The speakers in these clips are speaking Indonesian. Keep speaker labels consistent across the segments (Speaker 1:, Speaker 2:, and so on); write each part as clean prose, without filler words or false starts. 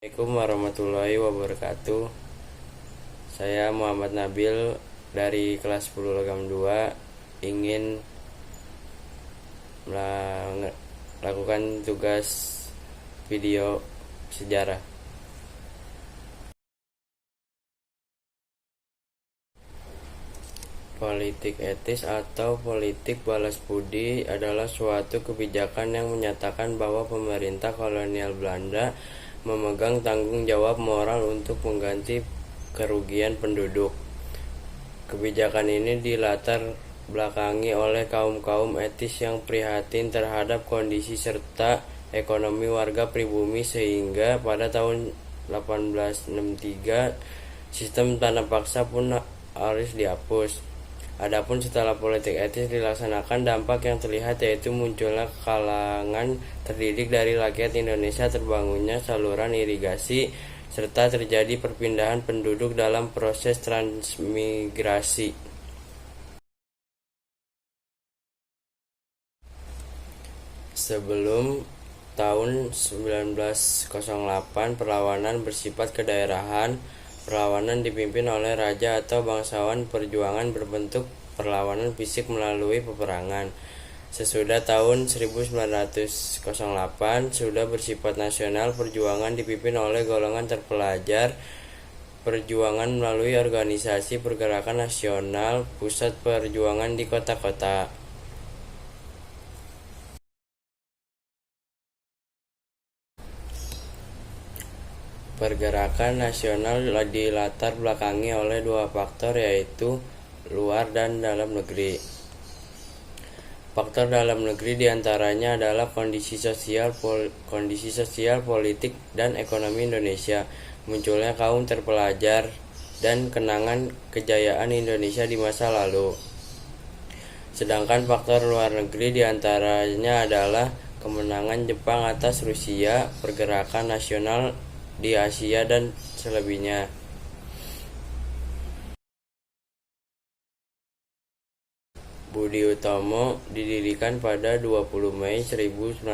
Speaker 1: Assalamualaikum warahmatullahi wabarakatuh. Saya Muhammad Nabil dari kelas 10 Logam 2 ingin melakukan tugas video sejarah. Politik etis atau politik balas budi adalah suatu kebijakan yang menyatakan bahwa pemerintah kolonial Belanda memegang tanggung jawab moral untuk mengganti kerugian penduduk. Kebijakan ini dilatar belakangi oleh kaum-kaum etis yang prihatin terhadap kondisi serta ekonomi warga pribumi, sehingga pada tahun 1863 sistem tanah paksa pun harus dihapus. Adapun setelah politik etis dilaksanakan, dampak yang terlihat yaitu munculnya kalangan terdidik dari rakyat Indonesia, terbangunnya saluran irigasi, serta terjadi perpindahan penduduk dalam proses transmigrasi. Sebelum tahun 1908, perlawanan bersifat kedaerahan. Perlawanan dipimpin oleh raja atau bangsawan. Perjuangan berbentuk perlawanan fisik melalui peperangan. Sesudah tahun 1908 sudah bersifat nasional. Perjuangan dipimpin oleh golongan terpelajar. Perjuangan melalui organisasi pergerakan nasional, pusat perjuangan di kota-kota. Pergerakan nasional dilatar belakangi oleh dua faktor, yaitu luar dan dalam negeri. Faktor dalam negeri diantaranya adalah kondisi sosial, politik, dan ekonomi Indonesia, munculnya kaum terpelajar, dan kenangan kejayaan Indonesia di masa lalu. Sedangkan faktor luar negeri diantaranya adalah kemenangan Jepang atas Rusia, pergerakan nasional di Asia, dan selebihnya. Budi Utomo didirikan pada 20 Mei 1908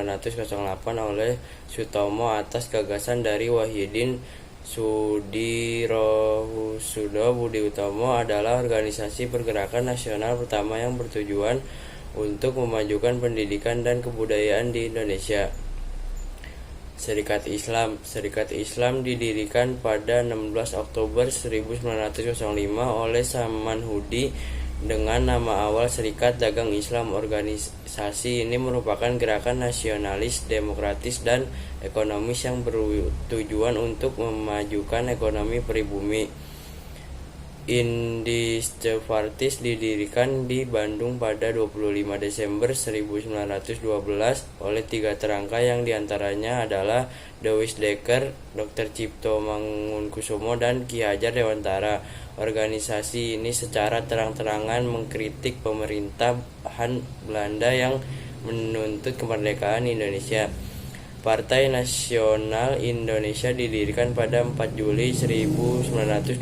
Speaker 1: oleh Sutomo atas gagasan dari Wahidin Sudirohusodo. Budi Utomo adalah organisasi pergerakan nasional pertama yang bertujuan untuk memajukan pendidikan dan kebudayaan di Indonesia. Serikat Islam didirikan pada 16 Oktober 1905 oleh Samanhudi dengan nama awal Serikat Dagang Islam. Organisasi ini merupakan gerakan nasionalis, demokratis, dan ekonomis yang bertujuan untuk memajukan ekonomi pribumi. Indistpartis didirikan di Bandung pada 25 Desember 1912 oleh tiga terangka, yang diantaranya adalah Dewis Dekker, Dr. Cipto Mangunkusumo, dan Ki Hajar Dewantara. Organisasi ini secara terang-terangan mengkritik pemerintahan Belanda yang menuntut kemerdekaan Indonesia. Partai Nasional Indonesia didirikan pada 4 Juli 1927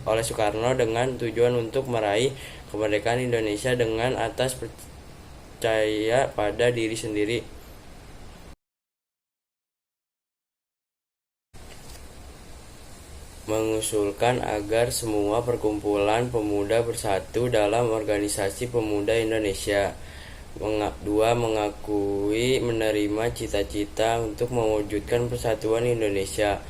Speaker 1: oleh Soekarno dengan tujuan untuk meraih kemerdekaan Indonesia dengan atas percaya pada diri sendiri. Mengusulkan agar semua perkumpulan pemuda bersatu dalam organisasi pemuda Indonesia. 2. Mengakui menerima cita-cita untuk mewujudkan persatuan Indonesia,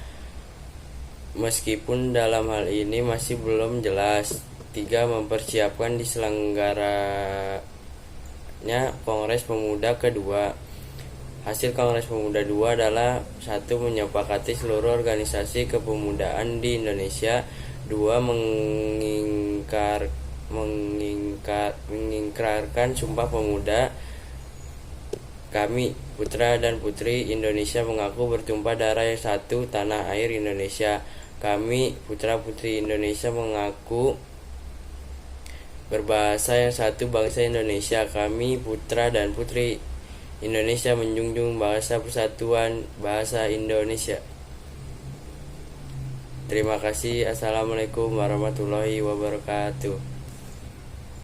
Speaker 1: meskipun dalam hal ini masih belum jelas. 3. Mempersiapkan diselenggaranya Kongres Pemuda kedua. Hasil Kongres Pemuda 2 adalah 1. Menyepakati seluruh organisasi kepemudaan di Indonesia. 2. Mengingkarkan Sumpah Pemuda. Kami, putra dan putri Indonesia, mengaku bertumpah darah yang satu, tanah air Indonesia. Kami, putra putri Indonesia, mengaku berbahasa yang satu, bangsa Indonesia. Kami, putra dan putri Indonesia, menjunjung bahasa persatuan, bahasa Indonesia. Terima kasih. Assalamualaikum warahmatullahi wabarakatuh.